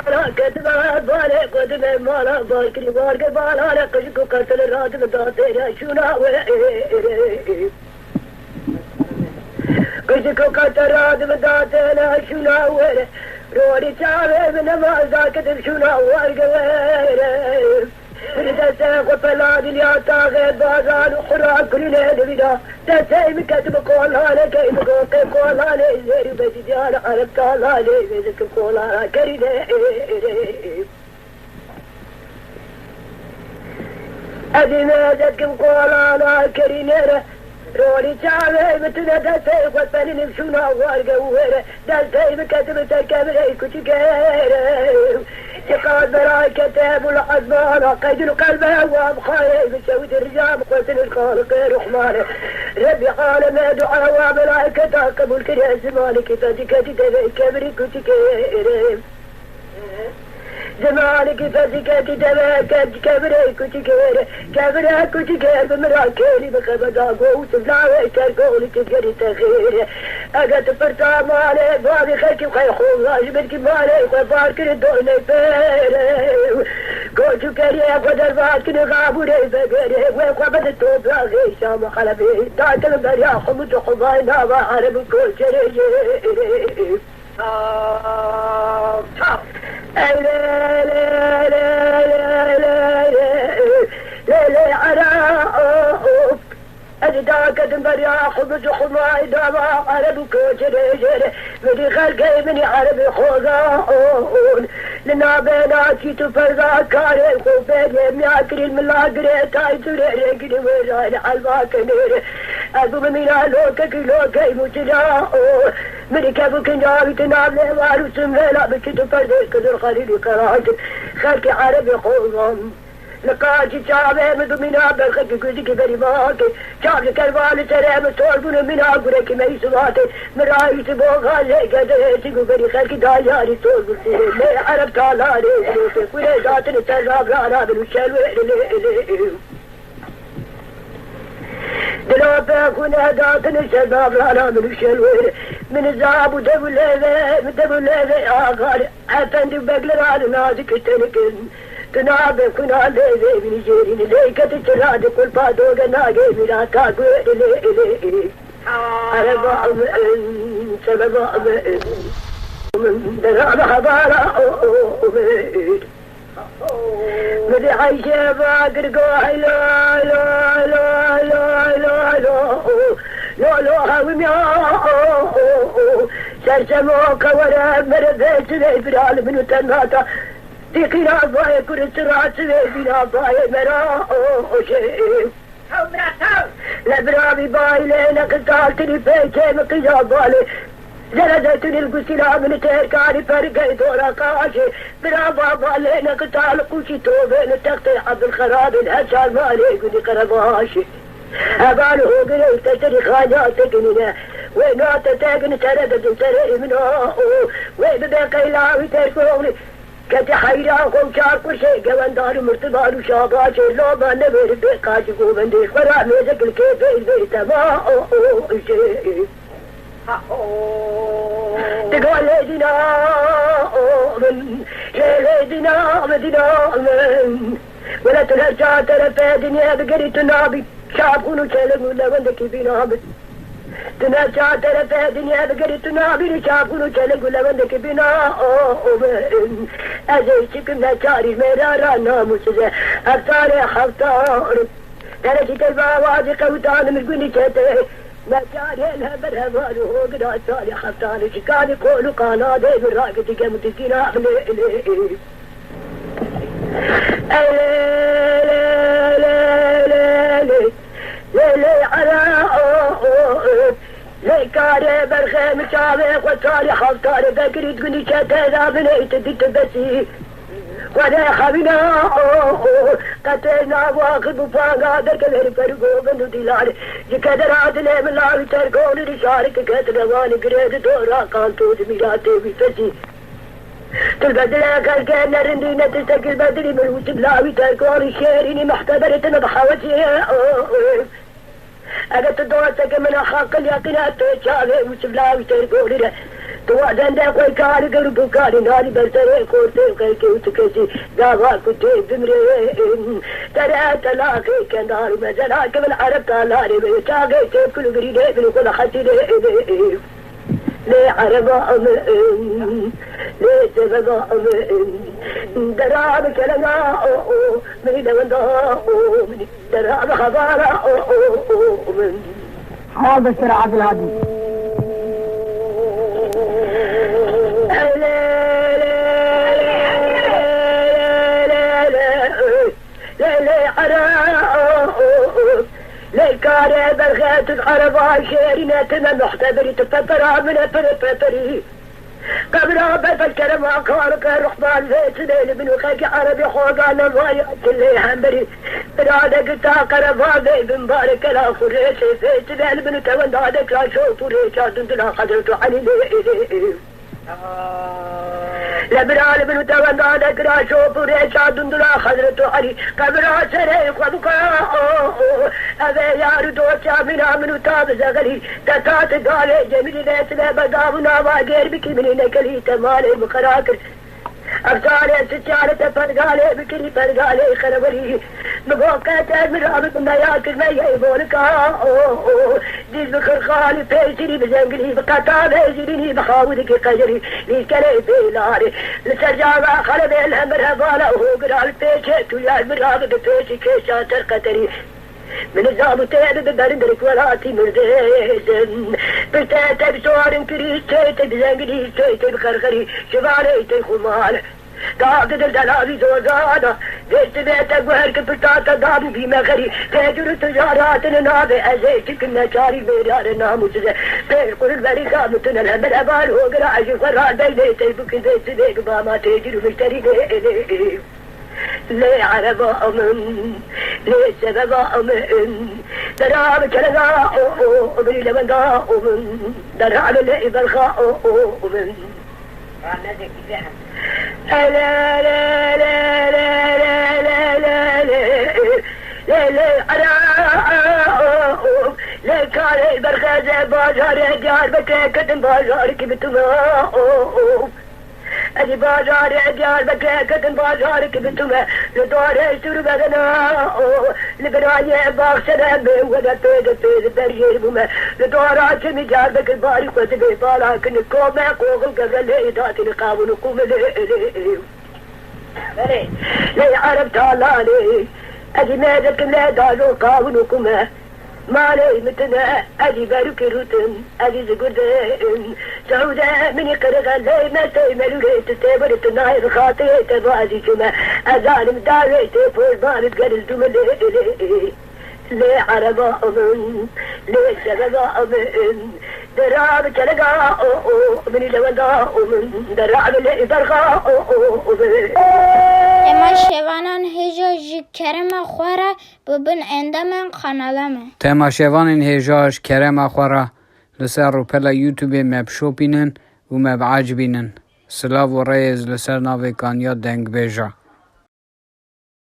بالا كتبا بالا قدم مالا باكري بارك بالا كشكو قتل رات بداتي شونا كشكو قتل رات بداتي شونا روري شعبي من ما ذاك شونا وارقوير فريدة وفلاد الياتا غير بازان وحرا كل ليل بدا تسي مكتب قولها لكي مقوقي قولها لي زيري بيتي ديال عرب قولها لي بيزك قولها كريدة أدي ميزتكم قولها كريدة رولي شعبي مثل دسي وفلي نفشونا وارقوير دسي مكتب تركب كوشي كير يقعد براي كتاب والحزمان قيد القلب هوام خايف سويت الرجال قتل الخالق الرحمن ربي قال ما دعاء وملائكته قبول كريم زمانك فتك كبري كنت كريم زمانك فتك كبري كنت كنت بمراكيني بخبدا قوت بلاوي كالقول تجري تغير أقد فرطا مالي بابي خيكي وخيخو واجبتك مالي وفارك الدولي فيري قوتو كريه قدر فاتك نغابوري فقري وقبض التوب لاغي شام خلبي دعت المريا خمت خباينا وعرب كل شريجي أجداك دمبر يا خبز خماي دابا عرب كوشريجر بدي خلقي مني عربي خوضاون لنا بيناتي تفرزا كاري خوفين يمياكري الملاقري تايتو ريقري ويران حلباك نير أبو ممينا لوكي متلاؤون مني كيفو كنجابي تنابلي وارو سميلا بكي تفرزي كدر خليلي كراجر خلقي عربي خوضاون لقاجي شعبي مدمنا بالخك كوزيكي بريماكي شعبي كالوالي سريم صوربون منا قريكي ميسواتي مرايس بوغا ليكا بري خلقي دالياري صوربون لي عرب تالاري سلوكي كولي ذاتني سراب لانا بالوشالوي دلوبي كولي ذاتني سراب لانا بالوشالوي من الزعب ودبو ليذي آغاري عفندي بقلران نازك التنكن تنابي كنا ليذي بنجيرين ليكة تشراد كل بادوغ ناقي منا كاكو إلي أربع سبب من دراب حبارا مدي عايشة باقر قوحي لو هاوم يا سرسموك ورا مربيت لي برال منو تناتا تيقينا باي كل سرعة سبيبنا باي مراوشي لبرابي باي لينا قتالتني بيتي مقيا بالي زردتني القسلا من تيركاني فرقي دورا قاشي برابا بالينا قتال قوشي توبين تقطيع بالخراب الهشال مالي قولي قرباشي أبانو قلي تشتري خاجاتك نينا وينات تاقن سردد سري منو ويبقى لاوي تيركوني كتي حيرا خوشار كرشي قوان دارو مرتبالو شاباشي لو ما نبير بيقاشي قوبندي فرا ميزك الكيفي البيت ما شيء تقول ليدنا من ليدنا مدينا من ولا تنرجع ترى دنيا بقري تنابي شابونو شلقو لوندك بنابي تنرجع ترى دنيا بقري تنابي شابونو شلقو لوندك بنا أزيشك نشاري ميرا رانا مسجة أفتاري حفتار ترى تتبع وادي قوتان من قولي شتي نشاري الهبر هبالو قدا سالي حفتار شكاني قولو قانا دي براقتي كمتسينا لي على لي كاري برخي مشابه وصالي حفتار ذكري تقولي شتي بنيت ديت بسي ولا خبينا قتلنا واخذ وفاقا درك الهر فرقو بندو دلال جكدر عدلي من لاوي ترقوني رشارك كتل واني قريد دورا قانتوز ميلاتي بفسي تلبدلا كالكان رندينة تستقل بدري من وتبلاوي ترقوني شيريني محتبرة نبحوتي أقدت دوستك من أخاق اليقينات تشابه وتبلاوي ترقوني توعدن ده قوي كاري قربو كاري ناري برسري خورتي وكيكي وتكسي داغا كنتي بمري ترى تلاقي كنداري مزلاك بالعرب تالاري بيتاقي تيب كل قريدي بنقول خطي لي ليه عربا ليه سببا دراب كلنا من دوندا من دراب خبارا من هذا الشرع عبد الهادي ليكاري برغات العربة شيريناتنا محتبري تفترى من فرفتري قبل عبد الكرم عقارك الرحمن زيت ليل بن خيك عربي خوضانا ضايع كل حمبري برادك تاقر فاضي بن بارك لا فريسي زيت ليل بن تون دادك لا شوف ريشا دندنا قدرت علي ليه لبرال بن تون دادك لا شوف ريشا دندنا قدرت علي قبل سري خذك أبي يارو دوشا من تاب زغلي تتات قالي جميل ليس بداونا واغير بكي من نكلي تمالي مخراكر أفضالي ستجارة فرقالي بكري فرقالي خربري مبوكات من رابط مياكر ميبونكا ديز بخرخالي فيسري بزنقلي بقطع بيزريني بخاودك قجري ليسكلي بيلاري لسرجابا خلبي الهمر هبالا وهو قرال فيشي تويا من رابط فيشي كيشا ترقتري من الزابطين بدرندرك ولاتي مرديسن بلتاتي بسوار كريستيتي بزنقليستيتي بخرخري شباليتي خمال داغد دلدلابي زوزانا ديست بيتك وهرك بلتاتا دابي في مغري تاجر التجارات نابي أزيتك النشاري بيرار الناموس بيرقل البري قامتنا الهمر أبال هو قراعي فرال بيليتي بكي ديست بيك باما تاجر مشتري ليه ليه عربا من ليه سببا من دراب كلغا ومن لمنغا ومن دراب ليه برخا ومن لا لا لا لا لا لا لا لا لا لا كاري برخا بازار ديار بكي كتن بازار كبتما أدي بازار ديار بكي كتن بازار كبتما لدوري سور بدنا لبناية باغسنا بودا بيد برير بما لدورات مجال بك الباري قد بيبالا كن كوما قوغل قبل إداتي لقاون قوم لي عرب تالالي أدي ميدك لا دالو قاون قوما مالي متنا أدي بارك روتن أدي زقودن سعودة من يقرغ لي ما تيملو لي تستيبر تناير خاطي تبازي كما أذان مداري تيبور بارد قرل دملي لي عربا أمن لي سببا أمن دراب كلقا من لوندا أمن دراب لي برغا أمن تما شوانان هجاج کرم خوره ببن اندامن قنالمه تما شوانان هجاج کرم خوره لسر روپلا یوتیوب مبشو بینن و مبعج بینن سلاو و ریز لسر ناوی کانیا دنگ بیجا